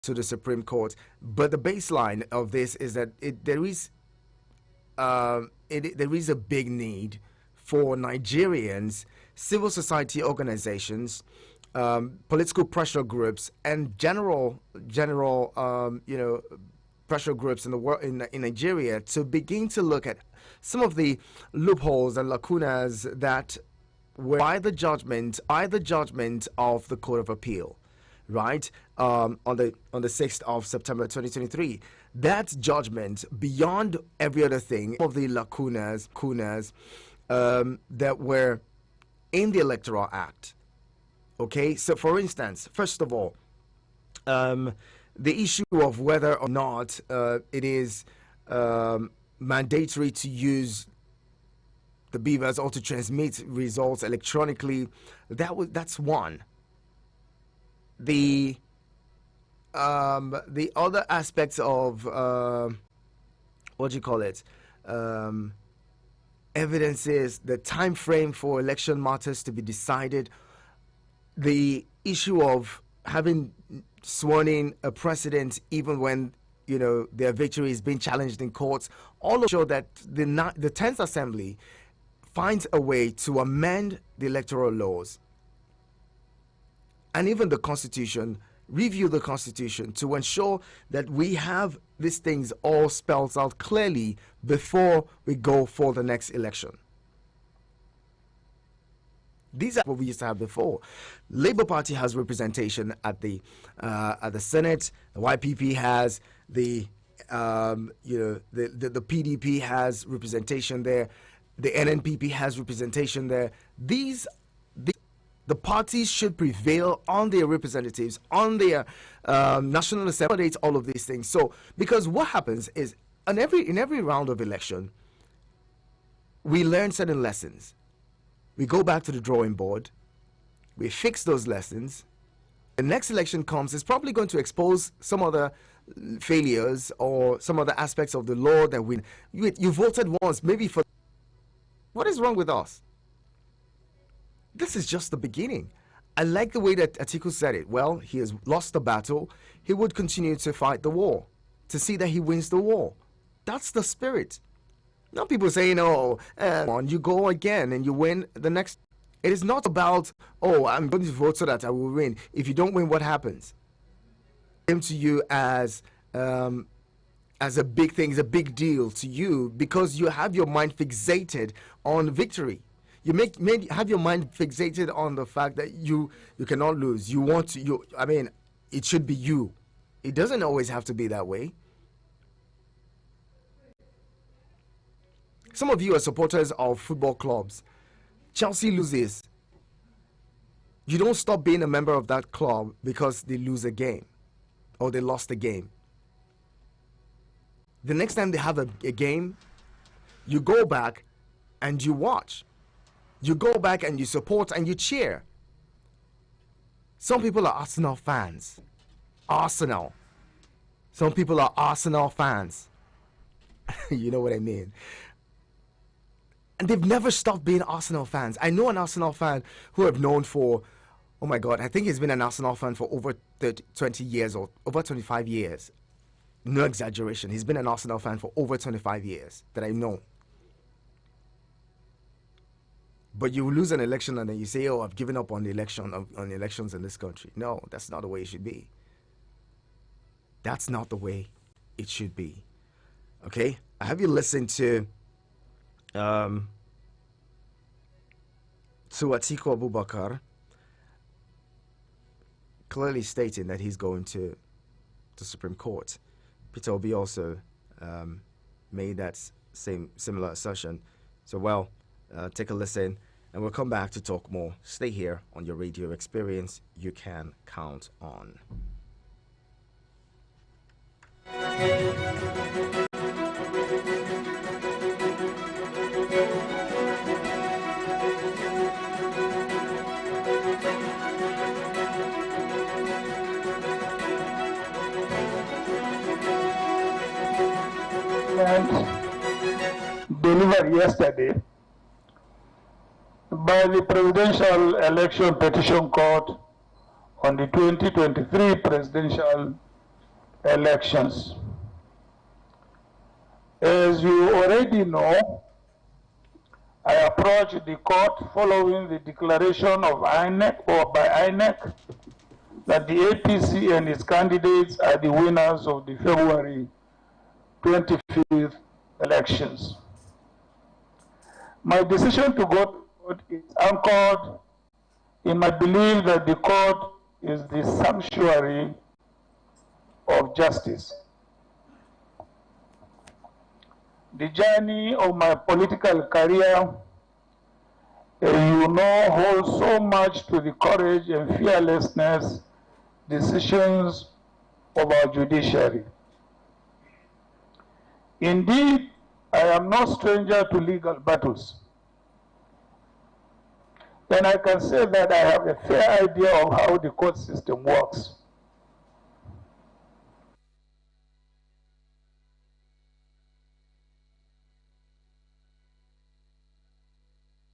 to the Supreme Court. But the baseline of this is that there is a big need for Nigerians, civil society organizations, political pressure groups, and general pressure groups in the world, in Nigeria, to begin to look at some of the loopholes and lacunas that were by the judgment of the Court of Appeal, right, on the 6th of September 2023. That judgment, beyond every other thing, of the lacunas that were in the Electoral Act. Okay, so for instance, first of all, the issue of whether or not it is mandatory to use the beavers or to transmit results electronically, that's one. The other aspects of what do you call it? Evidences, the time frame for election matters to be decided, the issue of having sworn in a president even when their victory is being challenged in courts, all of show that the 10th Assembly finds a way to amend the electoral laws and even the Constitution, review the Constitution to ensure that we have these things all spelled out clearly before we go for the next election. These are what we used to have before. Labour Party has representation at the Senate. The YPP has the PDP has representation there. The NNPP has representation there. The parties should prevail on their representatives, on their National Assembly, all of these things. So, because what happens is, in every round of election, we learn certain lessons. We go back to the drawing board. We fix those lessons. The next election comes, it's probably going to expose some other failures or some other aspects of the law that you voted once, maybe for. What is wrong with us? This is just the beginning. I like the way that Atiku said it. Well, he has lost the battle. He would continue to fight the war to see that he wins the war. That's the spirit. Now people saying, you go again and you win the next. It is not about, I'm going to vote so that I will win. If you don't win, what happens? It came to you as a big thing, it's a big deal to you because you have your mind fixated on victory. You have your mind fixated on the fact that you cannot lose. You want to. It should be you. It doesn't always have to be that way. Some of you are supporters of football clubs. Chelsea loses. You don't stop being a member of that club because they lose a game or they lost a game. The next time they have a game, you go back and you watch. You go back and you support and you cheer. Some people are Arsenal fans. Arsenal. Some people are Arsenal fans. You know what I mean? And they've never stopped being Arsenal fans. I know an Arsenal fan who I've known for, oh my God, I think he's been an Arsenal fan for over 20 years or over 25 years. No exaggeration. He's been an Arsenal fan for over 25 years that I know. But you lose an election and then you say, I've given up on the elections in this country. No, that's not the way it should be. That's not the way it should be. Okay? I have you listen to Atiku Abubakar clearly stating that he's going to the Supreme Court. Peter Obi also made that similar assertion. So, take a listen, and we'll come back to talk more. Stay here on your radio experience. You can count on. Delivered yesterday by the Presidential Election Petition Court on the 2023 presidential elections. As you already know, I approached the court following the declaration of INEC or by INEC that the APC and its candidates are the winners of the February 25th elections. My decision to go to court is anchored in my belief that the court is the sanctuary of justice. The journey of my political career, you know, holds so much to the courage and fearlessness decisions of our judiciary. Indeed, I am no stranger to legal battles. And I can say that I have a fair idea of how the court system works.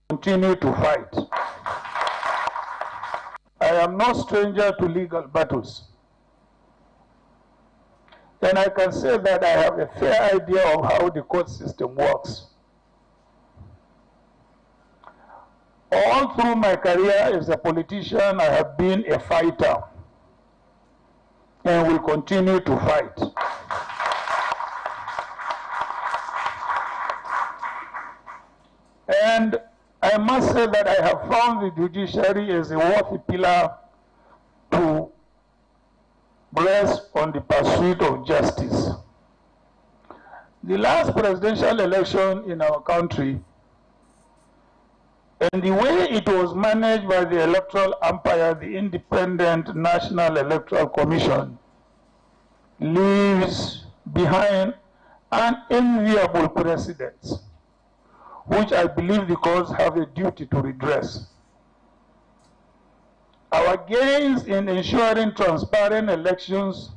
Continue to fight. I am no stranger to legal battles. And I can say that I have a fair idea of how the court system works. All through my career as a politician, I have been a fighter and will continue to fight. And I must say that I have found the judiciary as a worthy pillar to rest on the pursuit of justice. The last presidential election in our country and the way it was managed by the electoral umpire, the Independent National Electoral Commission, leaves behind an enviable precedent, which I believe the courts have a duty to redress. Our gains in ensuring transparent elections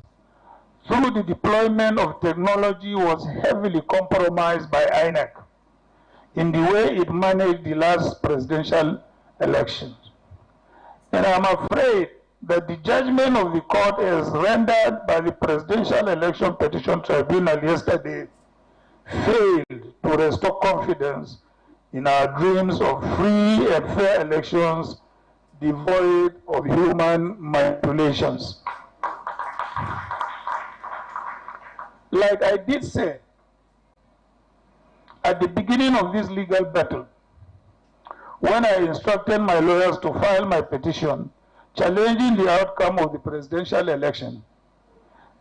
through the deployment of technology was heavily compromised by INEC in the way it managed the last presidential elections. And I'm afraid that the judgment of the court as rendered by the Presidential Election Petition Tribunal yesterday failed to restore confidence in our dreams of free and fair elections devoid of human manipulations. Like I did say, at the beginning of this legal battle, when I instructed my lawyers to file my petition challenging the outcome of the presidential election,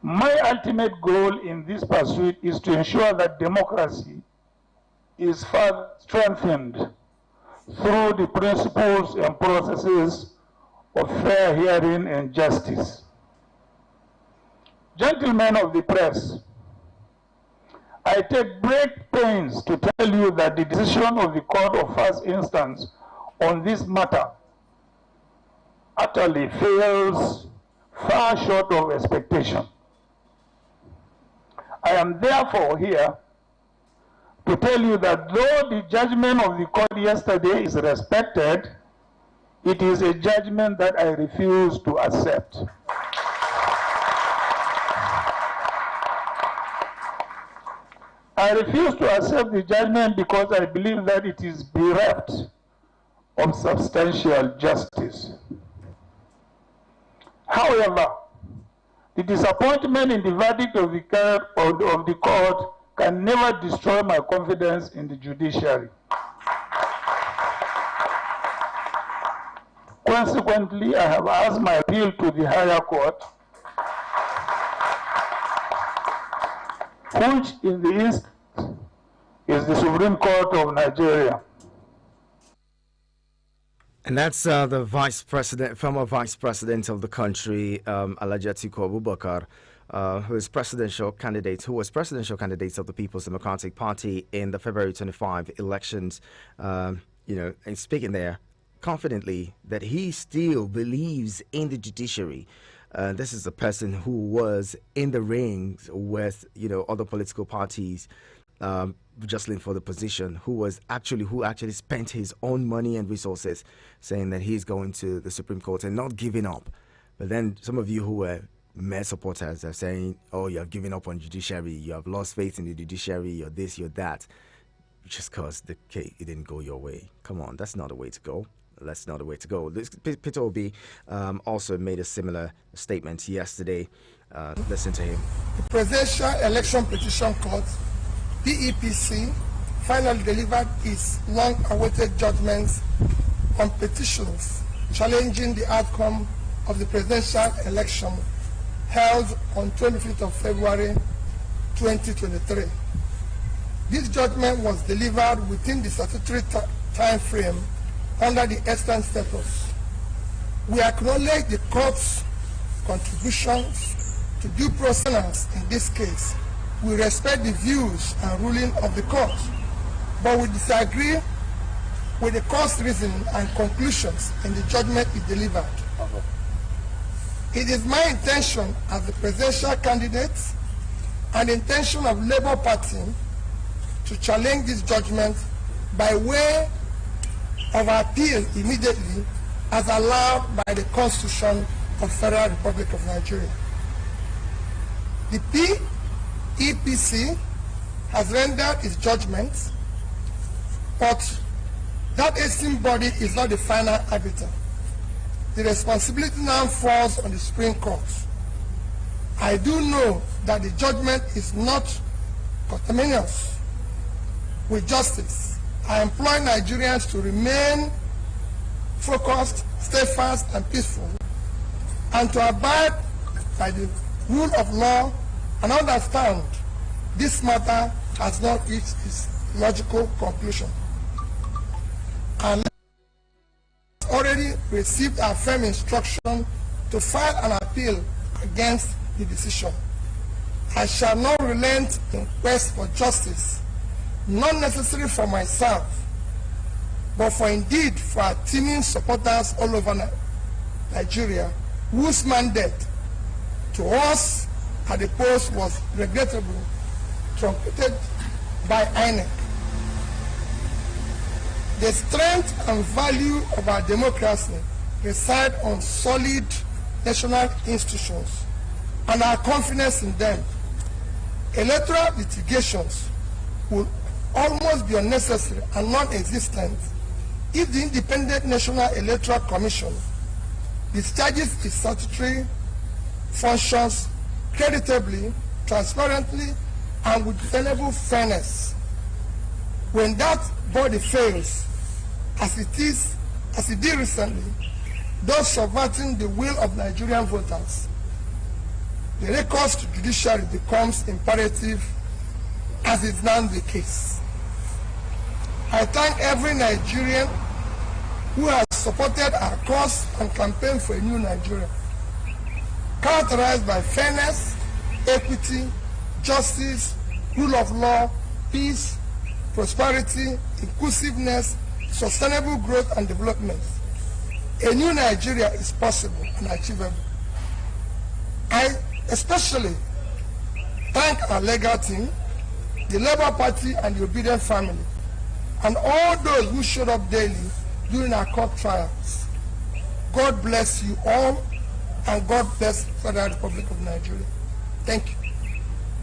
my ultimate goal in this pursuit is to ensure that democracy is further strengthened through the principles and processes of fair hearing and justice. Gentlemen of the press, I take great pains to tell you that the decision of the court of first instance on this matter utterly fails far short of expectation. I am therefore here to tell you that though the judgment of the court yesterday is respected, it is a judgment that I refuse to accept. I refuse to accept the judgment because I believe that it is bereft of substantial justice. However, the disappointment in the verdict of the court can never destroy my confidence in the judiciary. Consequently, I have asked my appeal to the higher court, which in the instance is the Supreme Court of Nigeria. And that's the vice president, former vice president of the country, Alhaji Atiku Abubakar, who was presidential candidate of the People's Democratic Party in the February 25 elections. And speaking there confidently that he still believes in the judiciary. This is a person who was in the rings with other political parties, jostling for the position, who actually spent his own money and resources saying that he's going to the Supreme Court and not giving up. But then some of you who were Mere supporters are saying, oh, you have given up on judiciary, you have lost faith in the judiciary, you're this, you're that, just because the case it didn't go your way. Come on, that's not the way to go. That's not the way to go. Peter Obi also made a similar statement yesterday. Listen to him. The Presidential Election Petition Court, PEPC, finally delivered its long-awaited judgments on petitions challenging the outcome of the presidential election held on 25th of February 2023. This judgment was delivered within the statutory time frame under the extant status. We acknowledge the court's contributions to due process in this case. We respect the views and ruling of the court, but we disagree with the court's reasoning and conclusions in the judgment it delivered. It is my intention as the presidential candidate and the intention of Labour Party to challenge this judgment by way of appeal immediately as allowed by the Constitution of Federal Republic of Nigeria. The PEPC has rendered its judgment, but that esteemed body is not the final arbiter. The responsibility now falls on the Supreme Court. I do know that the judgment is not conterminous with justice. I implore Nigerians to remain focused, steadfast, and peaceful, and to abide by the rule of law and understand this matter has not reached its logical conclusion. And already received a firm instruction to file an appeal against the decision. I shall not relent in quest for justice, not necessarily for myself, but for indeed for our teeming supporters all over Nigeria, whose mandate to us at the post was regrettably truncated by INEC. The strength and value of our democracy reside on solid national institutions and our confidence in them. Electoral litigations will almost be unnecessary and non-existent if the Independent National Electoral Commission discharges its statutory functions creditably, transparently, and with dependable fairness. When that body fails, as it did recently, thus subverting the will of Nigerian voters, the recourse to judiciary becomes imperative, as is now the case. I thank every Nigerian who has supported our cause and campaign for a new Nigeria, characterized by fairness, equity, justice, rule of law, peace, prosperity, inclusiveness, sustainable growth and development. A new Nigeria is possible and achievable. I especially thank our legal team, the Labour Party and the obedient family, and all those who showed up daily during our court trials. God bless you all, and God bless the Federal Republic of Nigeria. Thank you.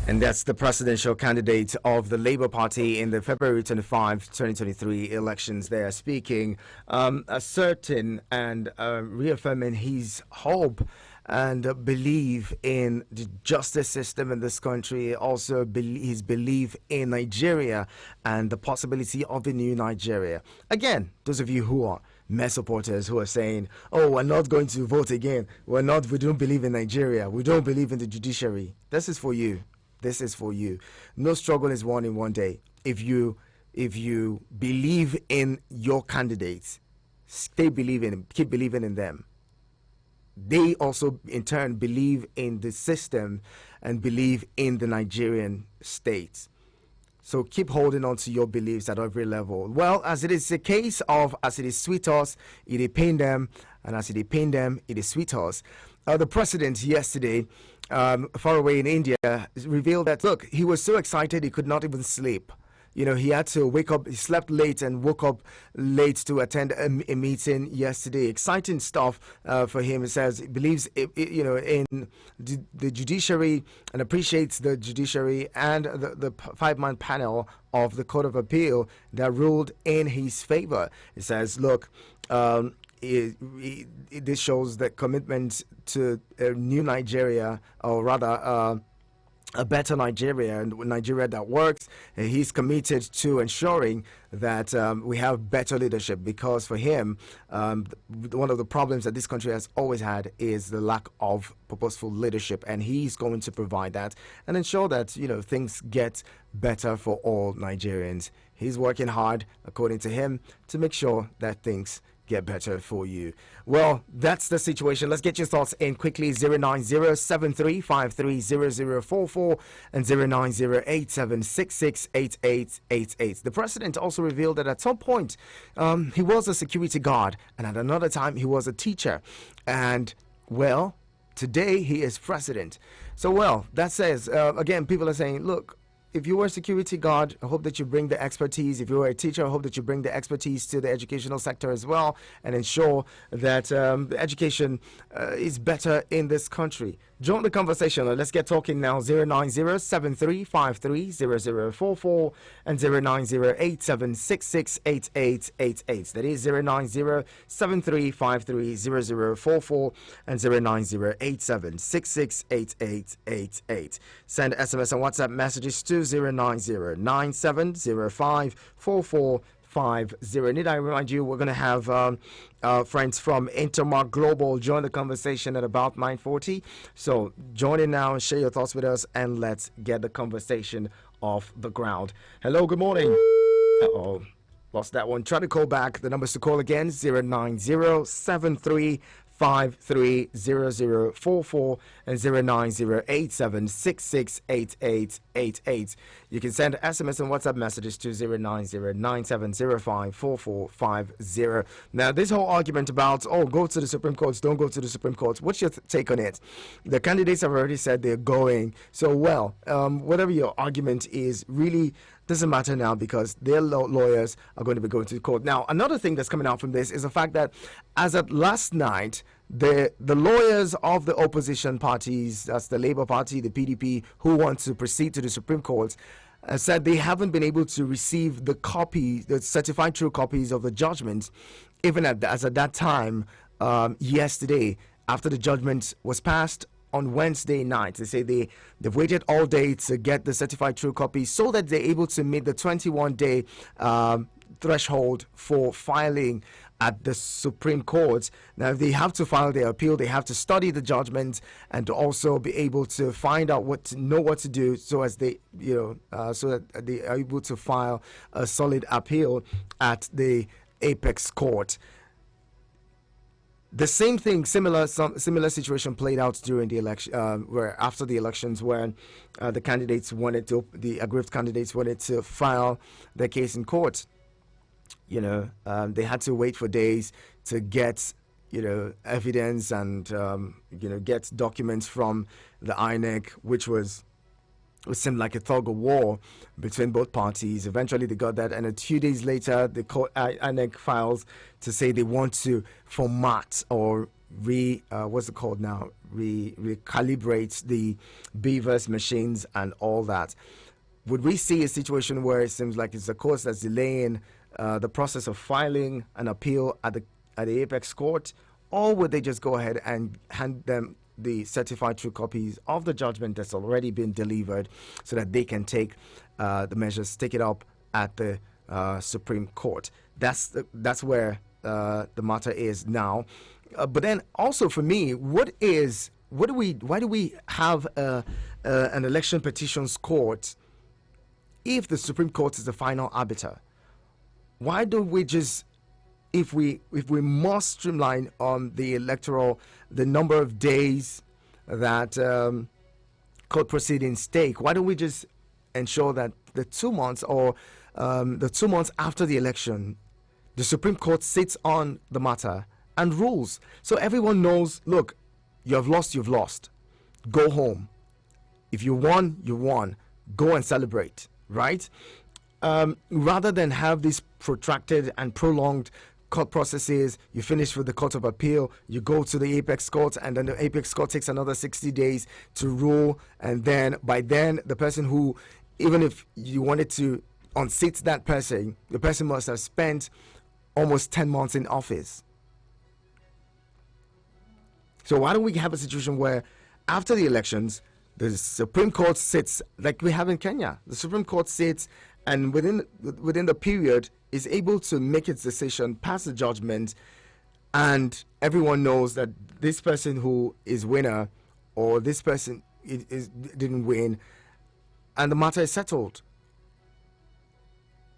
And that's the presidential candidate of the Labour Party in the February 25, 2023 elections there, speaking, asserting and reaffirming his hope and belief in the justice system in this country, also his belief in Nigeria and the possibility of a new Nigeria. Again, those of you who are mere supporters who are saying, oh, we're not going to vote again, we don't believe in Nigeria, we don't believe in the judiciary, this is for you. This is for you. No struggle is won in one day. If you believe in your candidates, keep believing in them. They also in turn believe in the system and believe in the Nigerian state. So keep holding on to your beliefs at every level. Well, as it is a case of, as it is sweet us, it is pain them, and as it is pain them, it is sweet us. The president yesterday, far away in India, revealed that, look, he was so excited he could not even sleep. he had to wake up. He slept late and woke up late to attend a meeting yesterday. Exciting stuff for him. He says he believes, in the judiciary and appreciates the judiciary and the five-man panel of the Court of Appeal that ruled in his favor. He says, look, this shows the commitment to a new Nigeria, or rather, a better Nigeria, and Nigeria that works. He's committed to ensuring that we have better leadership, because for him, one of the problems that this country has always had is the lack of purposeful leadership, and he's going to provide that and ensure that things get better for all Nigerians. He's working hard, according to him, to make sure that things get better for you. Well, that's the situation. Let's get your thoughts in quickly. 090-7353-0044 and 090-8766-8888. The president also revealed that at some point he was a security guard, and at another time he was a teacher. And, well, today he is president. So, well, that says, again, people are saying, look, if you were a security guard, I hope that you bring the expertise. If you were a teacher, I hope that you bring the expertise to the educational sector as well, and ensure that the education is better in this country. Join the conversation. Let's get talking now. 090-7353-0044 and 090-8766-8888. That is 090-7353-0044 and 090-8766-8888. Send SMS and WhatsApp messages to 090-9705-4450. Need I remind you, we're going to have friends from Intermark Global join the conversation at about 9:40. So join in now and share your thoughts with us, and let's get the conversation off the ground. Hello, good morning. Uh-oh, lost that one. Try to call back. The numbers to call again, 090-7353-0044 and 090-8766-8888. You can send SMS and WhatsApp messages to 090-9705-4450. Now, this whole argument about, go to the Supreme Court, don't go to the Supreme Court, what's your take on it? The candidates have already said they're going. So, well, whatever your argument is, really doesn't matter now, because their lawyers are going to be going to court. Now, another thing that's coming out from this is the fact that as of last night, the lawyers of the opposition parties, that's the Labour Party, the PDP, who want to proceed to the Supreme Court, said they haven't been able to receive the certified true copies of the judgment, even as at that time yesterday, after the judgment was passed on Wednesday night. They say they've waited all day to get the certified true copies so that they're able to meet the 21-day threshold for filing at the Supreme Court. Now, if they have to file their appeal, they have to study the judgment and to also be able to find out what to do, so as they, so that they are able to file a solid appeal at the apex court. The same thing, similar situation played out during the election, where after the elections, where the aggrieved candidates wanted to file their case in court. They had to wait for days to get, evidence and, get documents from the INEC, which seemed like a tug of war between both parties. Eventually, they got that, and a few days later, the INEC files to say they want to format or recalibrate the Beavers machines and all that. Would we see a situation where it seems like it's the court that's delaying the process of filing an appeal at the apex court, or would they just go ahead and hand them the certified true copies of the judgment that's already been delivered, so that they can take the measures, take it up at the Supreme Court? That's where the matter is now. But then also for me, why do we have an election petitions court if the Supreme Court is the final arbiter? Why don't we just, if we must streamline on the number of days that court proceedings take, why don't we just ensure that the 2 months or the 2 months after the election, the Supreme Court sits on the matter and rules, so everyone knows, look, you've lost, go home. If you won, you won, go and celebrate, right? rather than have these protracted and prolonged court processes, you finish with the Court of Appeal, you go to the Apex Court, and then the Apex Court takes another 60 days to rule, and then by then the person who, even if you wanted to unseat that person, the person must have spent almost 10 months in office. So why don't we have a situation where after the elections, the Supreme Court sits, like we have in Kenya, the Supreme Court sits, and within the period is able to make its decision, pass a judgment, and everyone knows that this person who is winner or this person didn't win, and the matter is settled.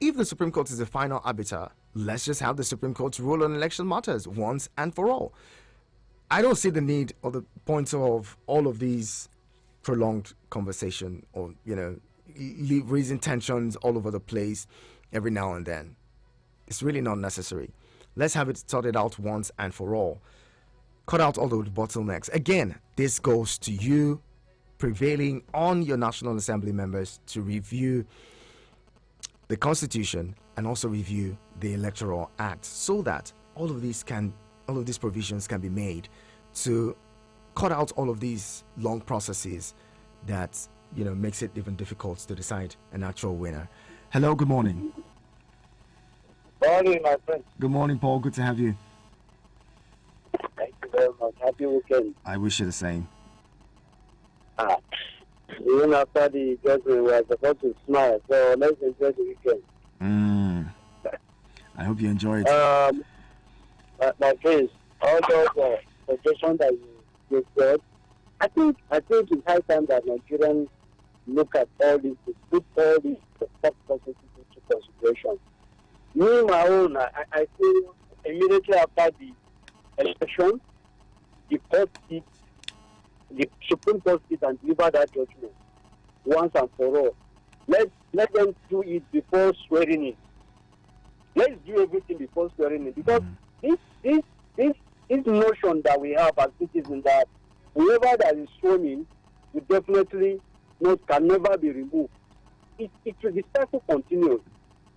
If the Supreme Court is the final arbiter, let's just have the Supreme Court rule on election matters once and for all. I don't see the need or the point of all of these prolonged conversation or, raising tensions all over the place every now and then. It's really not necessary. Let's have it sorted out once and for all. Cut out all the bottlenecks. Again, this goes to you prevailing on your National Assembly members to review the Constitution and also review the Electoral Act so that all of these provisions can be made to cut out all of these long processes that makes it even difficult to decide an actual winner. Hello, good morning. Morning, my friend. Good morning, Paul. Good to have you. Thank you very much. Happy weekend. I wish you the same. Even after the judgment, we are supposed to smile. So let's enjoy the weekend. I hope you enjoy it. My friends, all those suggestions that you said, I think it's high time that Nigerians look at all this, put all these thought processes into consideration. Me, my own, I feel immediately after the election, the Supreme Court sit and deliver that judgment once and for all. Let them do it before swearing in. Let's do everything before swearing in, because this notion that we have as citizens that whoever that is sworn in will definitely can never be removed. The cycle continues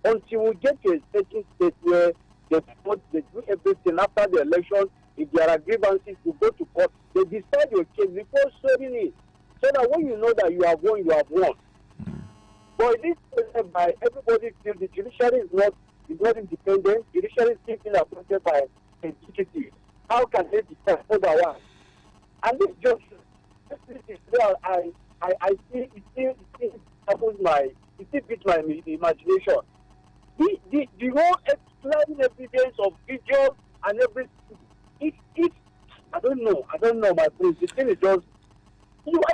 until we get to a certain state where they do everything after the election. If there are grievances, you go to court. They decide your case before swearing in, so that when you know that you have won, you have won. But this by everybody feels the judiciary is not independent. Judiciary is still appointed by an executive. How can they decide otherwise? And this just I see it still beats my imagination. The whole explaining evidence of videos and everything. It I don't know, my friend. The thing is just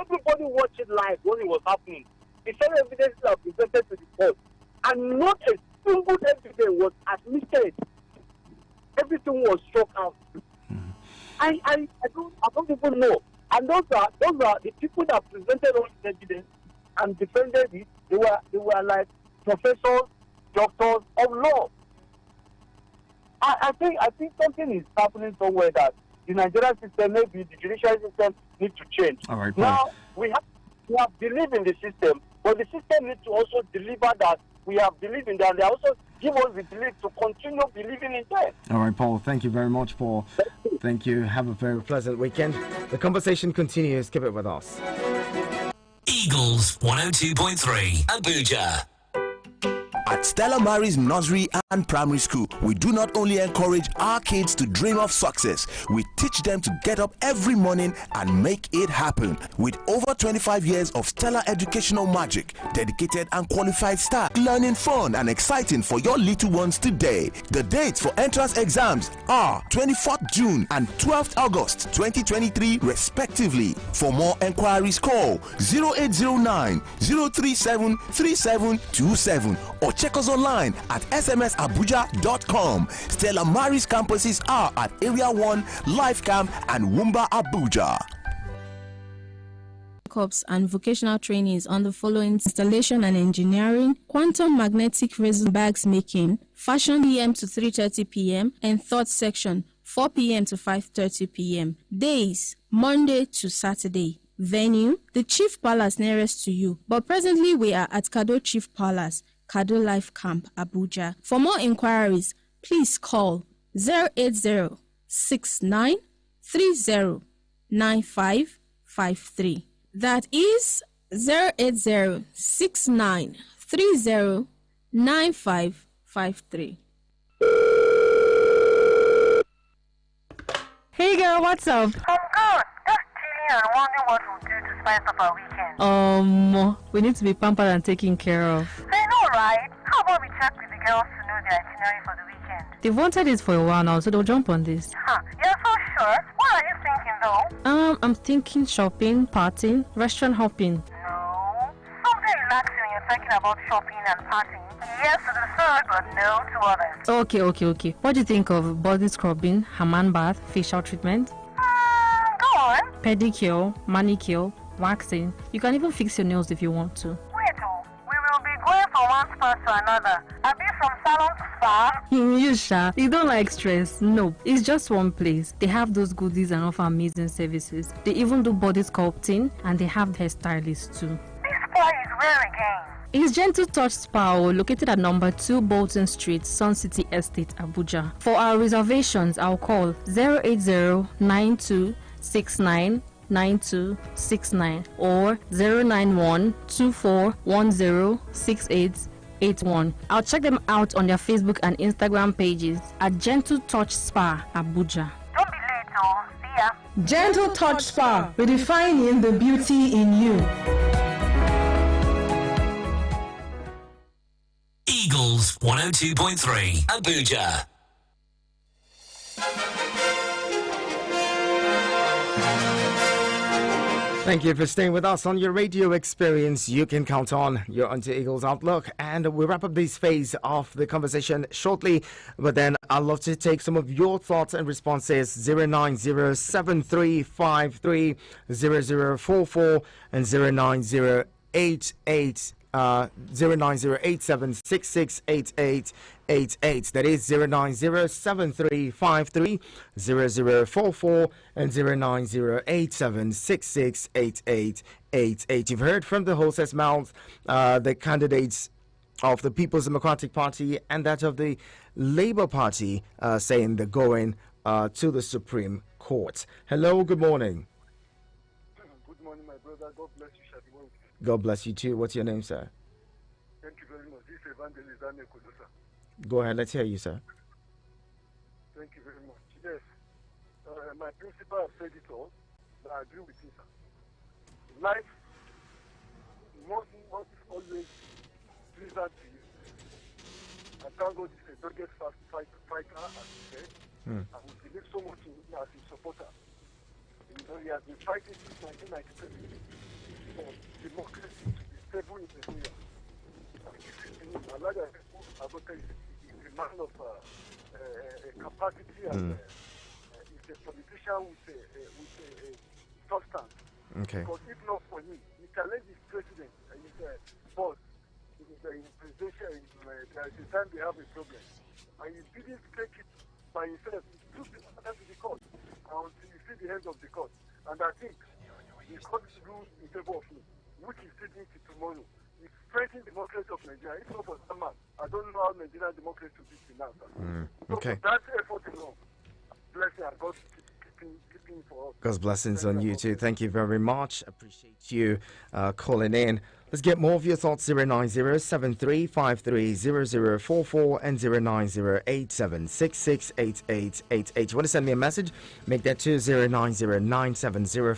everybody watched it live when it was happening. The same evidence are presented to the court, and not a single evidence was admitted. Everything was struck out. I don't even know. And those are the people that presented all the evidence and defended it. They were like professors, doctors of law. I think something is happening somewhere that the Nigerian system, maybe the judicial system, needs to change. All right, now we have believed in the system, but the system needs to also deliver that we have believed in that. They also give us the belief to continue believing in them. All right, Paul, thank you very much, Paul. Thank you. Have a very pleasant weekend. The conversation continues. Keep it with us. Eagles 102.3 Abuja. At Stella Maris Nursery and Primary School, we do not only encourage our kids to dream of success, we teach them to get up every morning and make it happen. With over 25 years of stellar educational magic, dedicated and qualified staff, learning fun and exciting for your little ones today. The dates for entrance exams are 24th June and 12th August 2023 respectively. For more enquiries, call 0809 037 3727 or check us online at smsabuja.com. Stella Maris campuses are at Area 1, Life Camp, and Wumba, Abuja. Corps and vocational trainees on the following: installation and engineering, quantum magnetic resin bags making, fashion PM to 3:30 p.m. and third section 4 p.m. to 5:30 p.m. Days Monday to Saturday. Venue: the Chief Palace nearest to you, but presently we are at Kado Chief Palace, Kado Life Camp, Abuja. For more inquiries, please call 080 69 30 9553. That is 080 69 30 9553. Hey girl, what's up? I'm good. Just chilling and wondering what we'll do to spice up our weekend. We need to be pampered and taken care of. I know, right? How about we check with the girls to know their itinerary for the weekend? They've wanted it for a while now, so they'll jump on this. You're so sure? What are you thinking though? I'm thinking shopping, partying, restaurant hopping. No. Something relaxing when you're talking about shopping and partying. Yes to the third, but no to others. Okay. What do you think of body scrubbing, Haman bath, facial treatment? Go on. Pedicure, manicure, waxing. You can even fix your nails if you want to. Wait, we will be going from one spa to another. I'll be from salon to spa. You don't like stress? No, it's just one place. They have those goodies and offer amazing services. They even do body sculpting and they have hairstylists too. This spa is where again? It's Gentle Touch Spa, located at number 2 Bolton Street, Sun City Estate, Abuja. For our reservations, I'll call 080-9269-9269 or 091-2410-6881. I'll check them out on their Facebook and Instagram pages at Gentle Touch Spa, Abuja. Don't be late, See ya. Gentle Touch Spa, redefining the beauty in you. Eagles 102.3 Abuja. Thank you for staying with us on your radio experience. You can count on your Onto Eagles Outlook. And we'll wrap up this phase of the conversation shortly. But then I'd love to take some of your thoughts and responses. 09073530044 and 09088 09087668888. That is 09073530044 and 09087668888. You've heard from the hostess mouth the candidates of the People's Democratic Party and that of the Labour Party saying they're going to the Supreme Court. Hello, good morning. Good morning, my brother. God bless you, Shadiwo. God bless you too. What's your name, sir? Thank you very much. This is Evangelist Daniel Kudusa. Go ahead, let's hear you, sir. Thank you very much. Yes, my principal has said it all, but I agree with him, sir. Life must always pleasant to you. I thank God he's a dogged fighter, as he said, and we believe so much in him as a supporter. You know, he has been fighting since 1997 for democracy to be stable in the area. Allah is a man of capacity and is a politician with a substance. Okay. Because if not for him, he challenged his president and his boss in presidential. There is a time they have a problem, and he didn't take it by himself. He took it to the court until you see the end of the court. And I think the court rules in favor of him, which is sitting to tomorrow. It's strengthening democracy of Nigeria. If not for that man, I don't know how Nigerian democracy will be now. Okay. So that effort alone, blessing and God keeping for us. God's blessings on you too. Thank you very much. Appreciate you calling in. Let's get more of your thoughts. 09073530044 and 09087668888. You want to send me a message? Make that to 0909705